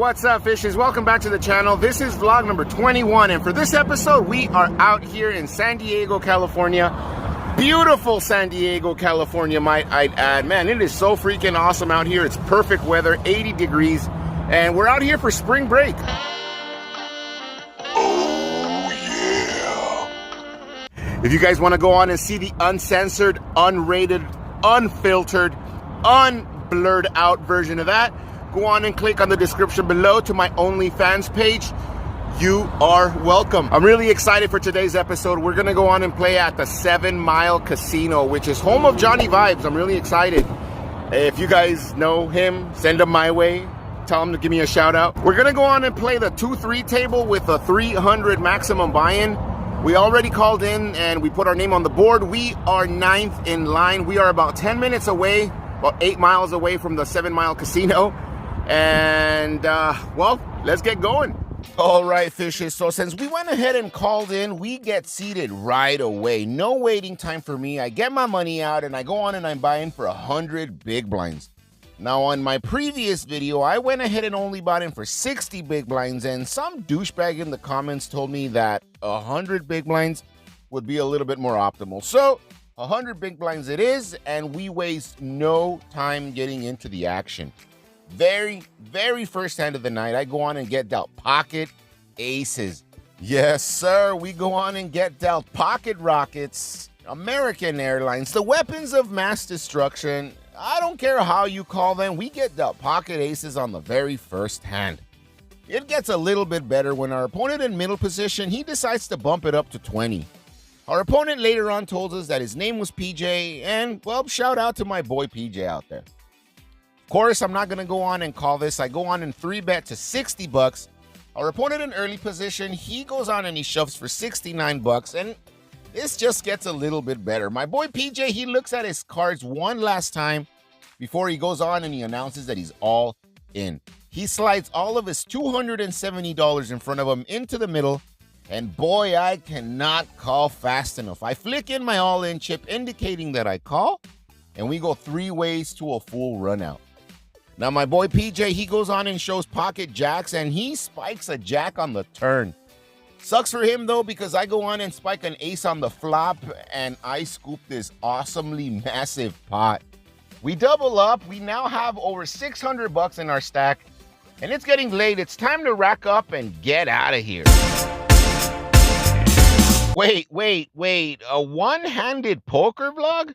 What's up, fishes? Welcome back to the channel. This is vlog number 21, and for this episode we are out here in San Diego, California. Beautiful San Diego, California, might I add. Man, it is so freaking awesome out here. It's perfect weather, 80 degrees, and we're out here for spring break. If you guys want to go on and see the uncensored, unrated, unfiltered, unblurred out version of that, go on and click on the description below to my OnlyFans page. You are welcome. I'm really excited for today's episode. We're going to go on and play at the 7 Mile Casino, which is home of Johnnie Vibes. I'm really excited. If you guys know him, send him my way. Tell him to give me a shout out. We're going to go on and play the 2-3 table with a 300 maximum buy-in. We already called in and we put our name on the board. We are 9th in line. We are about 10 minutes away, about 8 miles away from the 7 Mile Casino. And, well, let's get going. All right, fishes. So since we went ahead and called in, we get seated right away. No waiting time for me. I get my money out and I go on and I'm buying for 100 big blinds. Now, on my previous video, I went ahead and only bought in for 60 big blinds, and some douchebag in the comments told me that 100 big blinds would be a little bit more optimal. So 100 big blinds it is, and we waste no time getting into the action. Very first hand of the night, I go on and get dealt pocket aces. Yes, sir, we go on and get dealt pocket rockets, American Airlines, the weapons of mass destruction. I don't care how you call them, we get dealt pocket aces on the very first hand. It gets a little bit better when our opponent in middle position, he decides to bump it up to 20. Our opponent later on told us that his name was PJ, and, well, shout out to my boy PJ out there. Of course, I'm not going to go on and call this. I go on and 3-bet to 60 bucks. Our opponent in early position, he goes on and he shoves for 69 bucks, and this just gets a little bit better. My boy PJ, he looks at his cards one last time before he goes on and he announces that he's all in. He slides all of his $270 in front of him into the middle, and boy, I cannot call fast enough. I flick in my all-in chip indicating that I call, and we go 3 ways to a full run out. Now, my boy PJ, he goes on and shows pocket jacks, and he spikes a jack on the turn. Sucks for him, though, because I go on and spike an ace on the flop, and I scoop this awesomely massive pot. We double up. We now have over 600 bucks in our stack, and it's getting late. It's time to rack up and get out of here. Wait. A one-handed poker vlog?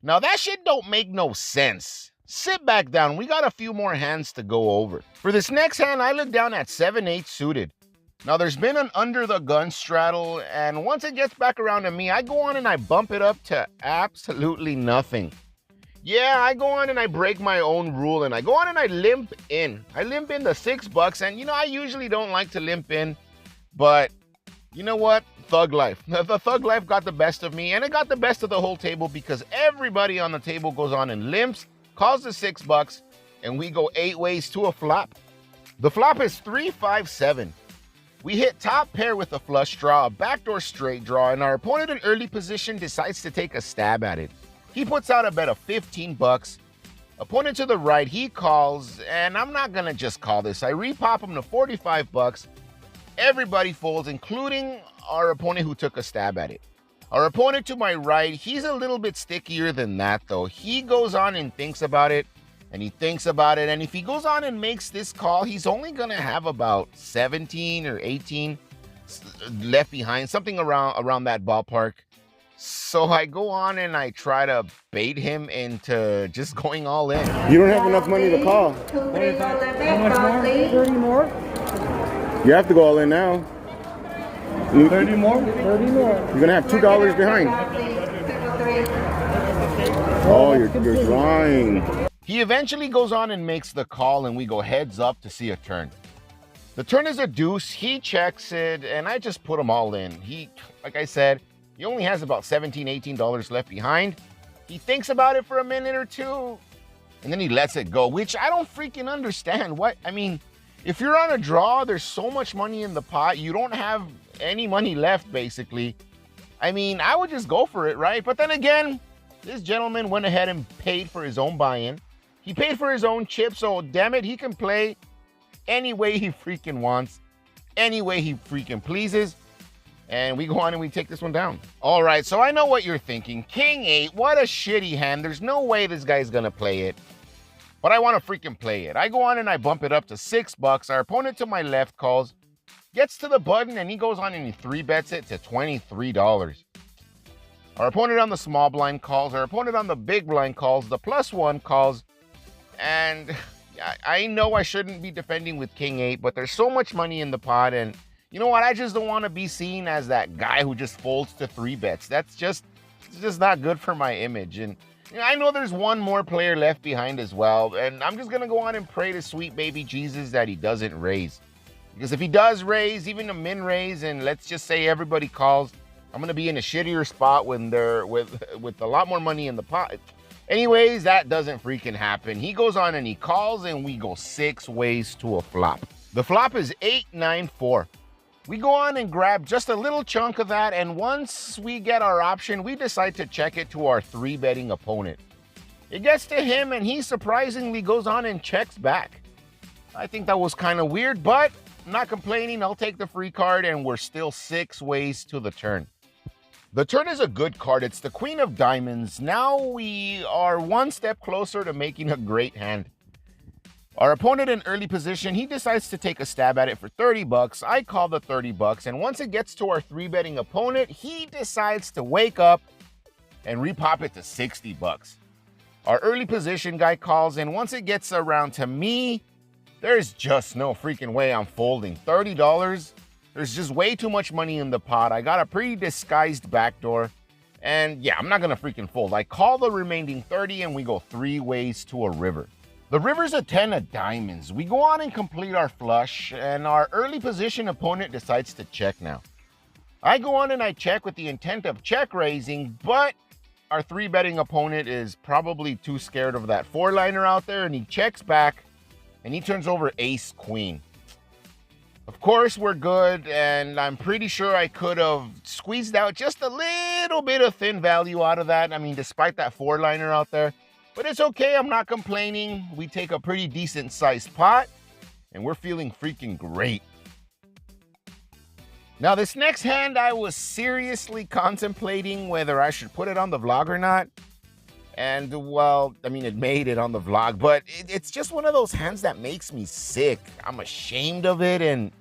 Now, that shit don't make no sense. Sit back down. We got a few more hands to go over. For this next hand, I look down at 7-8 suited. Now, there's been an under-the-gun straddle, and once it gets back around to me, I go on and I bump it up to absolutely nothing. Yeah, I go on and I break my own rule, and I go on and I limp in. I limp in the 6 bucks, and, you know, I usually don't like to limp in, but you know what? Thug life. The thug life got the best of me, and it got the best of the whole table because everybody on the table goes on and limps, calls the 6 bucks, and we go 8 ways to a flop. The flop is 3-5-7. We hit top pair with a flush draw, a backdoor straight draw, and our opponent in early position decides to take a stab at it. He puts out a bet of 15 bucks. Opponent to the right, he calls, and I'm not gonna just call this. I repop him to 45 bucks. Everybody folds, including our opponent who took a stab at it. Our opponent to my right, he's a little bit stickier than that, though. He goes on and thinks about it, and he thinks about it, and if he goes on and makes this call, he's only gonna have about 17 or 18 left behind, something around that ballpark. So I go on and I try to bait him into just going all in. You don't have enough money to call. How much more? 30 more? You have to go all in now. 30 more? 30 more. You're gonna have $2 behind. Oh, you're drawing. He eventually goes on and makes the call, and we go heads up to see a turn. The turn is a deuce. He checks it, and I just put him all in. He, like I said, he only has about $17, $18 left behind. He thinks about it for a minute or two, and then he lets it go, which I don't freaking understand. What? I mean, if you're on a draw, there's so much money in the pot, you don't have any money left, basically. I mean, I would just go for it, right? But then again, this gentleman went ahead and paid for his own buy-in. He paid for his own chip, so damn it, he can play any way he freaking wants, any way he freaking pleases. And we go on and we take this one down. All right, so I know what you're thinking. King 8, what a shitty hand. There's no way this guy's gonna play it. But I want to freaking play it. I go on and I bump it up to $6. Our opponent to my left calls, gets to the button, and he goes on and he 3-bets it to $23. Our opponent on the small blind calls. Our opponent on the big blind calls. The +1 calls. And I know I shouldn't be defending with King 8, but there's so much money in the pot. And you know what? I just don't want to be seen as that guy who just folds to 3-bets. It's just not good for my image. And I know there's one more player left behind as well, and I'm just going to go on and pray to sweet baby Jesus that he doesn't raise. Because if he does raise, even a min raise, and let's just say everybody calls, I'm going to be in a shittier spot when they're with a lot more money in the pot. Anyways, that doesn't freaking happen. He goes on and he calls, and we go 6 ways to a flop. The flop is 8-9-4. We go on and grab just a little chunk of that, and once we get our option, we decide to check it to our 3-betting opponent. It gets to him, and he surprisingly goes on and checks back. I think that was kind of weird, but I'm not complaining. I'll take the free card, and we're still 6 ways to the turn. The turn is a good card. It's the Queen of Diamonds. Now we are 1 step closer to making a great hand. Our opponent in early position, he decides to take a stab at it for $30. I call the $30, and once it gets to our 3-betting opponent, he decides to wake up and repop it to $60. Our early position guy calls, and once it gets around to me, there's just no freaking way I'm folding. $30, there's just way too much money in the pot. I got a pretty disguised backdoor, and yeah, I'm not gonna freaking fold. I call the remaining 30, and we go 3 ways to a river. The river's a 10 of diamonds. We go on and complete our flush, and our early position opponent decides to check now. I go on and I check with the intent of check raising, but our 3-betting opponent is probably too scared of that 4-liner out there, and he checks back, and he turns over ace queen. Of course, we're good, and I'm pretty sure I could have squeezed out just a little bit of thin value out of that. I mean, despite that 4-liner out there. But it's okay, I'm not complaining. We take a pretty decent sized pot, and we're feeling freaking great. Now, this next hand, I was seriously contemplating whether I should put it on the vlog or not. And, well, I mean, it made it on the vlog, but it's just one of those hands that makes me sick. I'm ashamed of it, and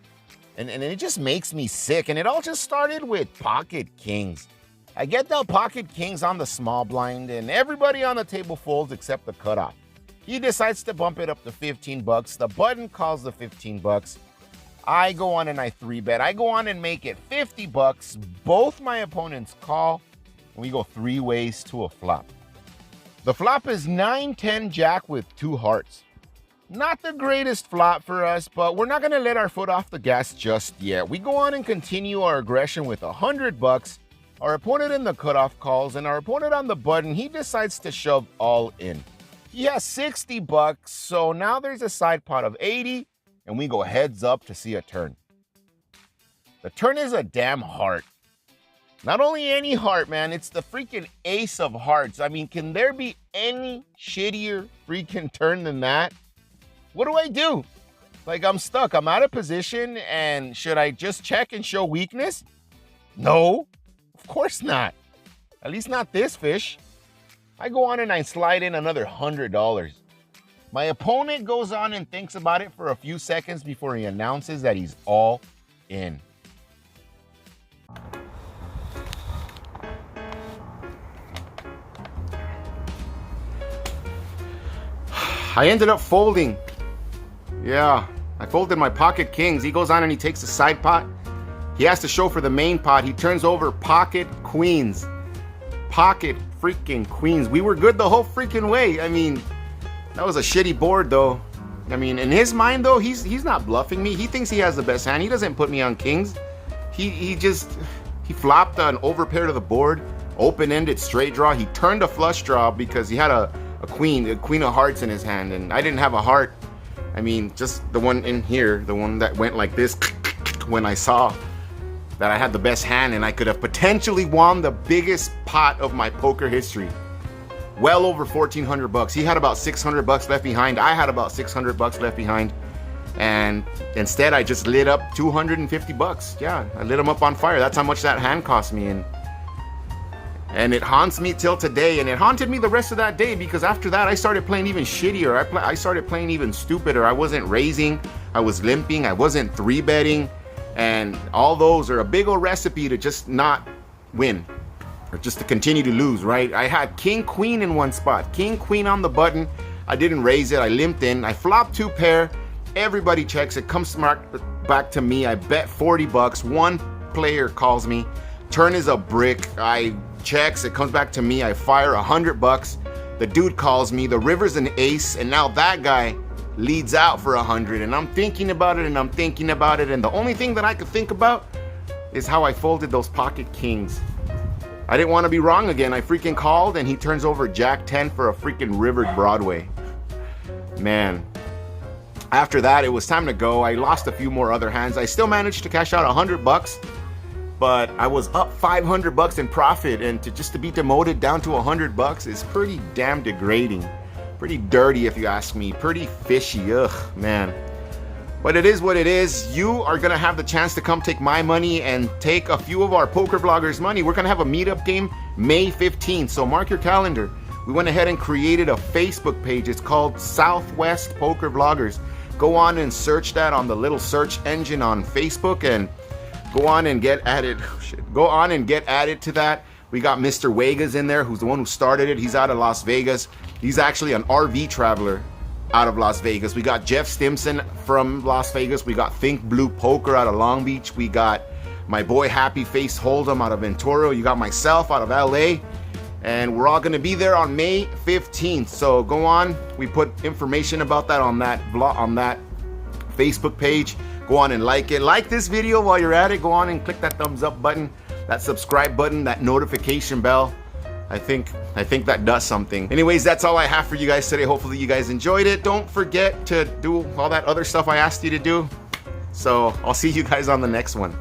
it just makes me sick. And it all just started with pocket kings. I get the pocket kings on the small blind, and everybody on the table folds except the cutoff. He decides to bump it up to $15. The button calls the $15. I go on and I 3-bet. I go on and make it $50. Both my opponents call, and we go 3 ways to a flop. The flop is 9-10 jack with 2 hearts. Not the greatest flop for us, but we're not going to let our foot off the gas just yet. We go on and continue our aggression with $100. Our opponent in the cutoff calls, and our opponent on the button, he decides to shove all in. He has $60, so now there's a side pot of 80, and we go heads up to see a turn. The turn is a damn heart. Not only any heart, man, it's the freaking ace of hearts. I mean, can there be any shittier freaking turn than that? What do I do? Like, I'm stuck. I'm out of position, and should I just check and show weakness? No. Of course not. At least not this fish. I go on and I slide in another $100. My opponent goes on and thinks about it for a few seconds before he announces that he's all in. I ended up folding. Yeah, I folded my pocket kings. He goes on and he takes the side pot. He has to show for the main pot. He turns over pocket queens. Pocket freaking queens. We were good the whole freaking way. I mean, that was a shitty board though. I mean, in his mind though, he's not bluffing me. He thinks he has the best hand. He doesn't put me on kings. He flopped an overpair to the board, open-ended straight draw. He turned a flush draw because he had a queen of hearts in his hand, and I didn't have a heart. I mean, just the one in here, the one that went like this when I saw that I had the best hand and I could have potentially won the biggest pot of my poker history. Well over $1,400. He had about $600 left behind. I had about $600 left behind. And instead, I just lit up 250 bucks. Yeah, I lit them up on fire. That's how much that hand cost me. And it haunts me till today. And it haunted me the rest of that day because after that, I started playing even shittier. I started playing even stupider. I wasn't raising. I was limping. I wasn't 3-betting. And all those are a big old recipe to just not win. Or just to continue to lose, right? I had king, queen in one spot. King, queen on the button. I didn't raise it. I limped in. I flopped 2 pair. Everybody checks it. Comes back to me. I bet 40 bucks. One player calls me. Turn is a brick. I checks. It comes back to me. I fire 100 bucks. The dude calls me. The river's an ace. And now that guy leads out for 100. And I'm thinking about it and I'm thinking about it. And the only thing that I could think about is how I folded those pocket kings. I didn't want to be wrong again. I freaking called and he turns over Jack 10 for a freaking rivered Broadway. Man. After that, it was time to go. I lost a few more other hands. I still managed to cash out 100 bucks, but I was up 500 bucks in profit. And to be demoted down to 100 bucks is pretty damn degrading. Pretty dirty if you ask me. Pretty fishy, ugh, man. But it is what it is. You are gonna have the chance to come take my money and take a few of our poker vloggers' money. We're gonna have a meetup game May 15th, so mark your calendar. We went ahead and created a Facebook page. It's called Southwest Poker Vloggers. Go on and search that on the little search engine on Facebook and go on and get added. Go on and get added to that. We got Mr. Vegas in there, who's the one who started it. He's out of Las Vegas. He's actually an RV traveler out of Las Vegas. We got Jeff Stimson from Las Vegas. We got Think Blue Poker out of Long Beach. We got my boy Happy Face Hold'em out of Ventura. You got myself out of LA. And we're all gonna be there on May 15th. So go on. We put information about that on that blog, on that Facebook page. Go on and like it. Like this video while you're at it. Go on and click that thumbs up button, that subscribe button, that notification bell. I think that does something. Anyways, that's all I have for you guys today. Hopefully you guys enjoyed it. Don't forget to do all that other stuff I asked you to do. So I'll see you guys on the next one.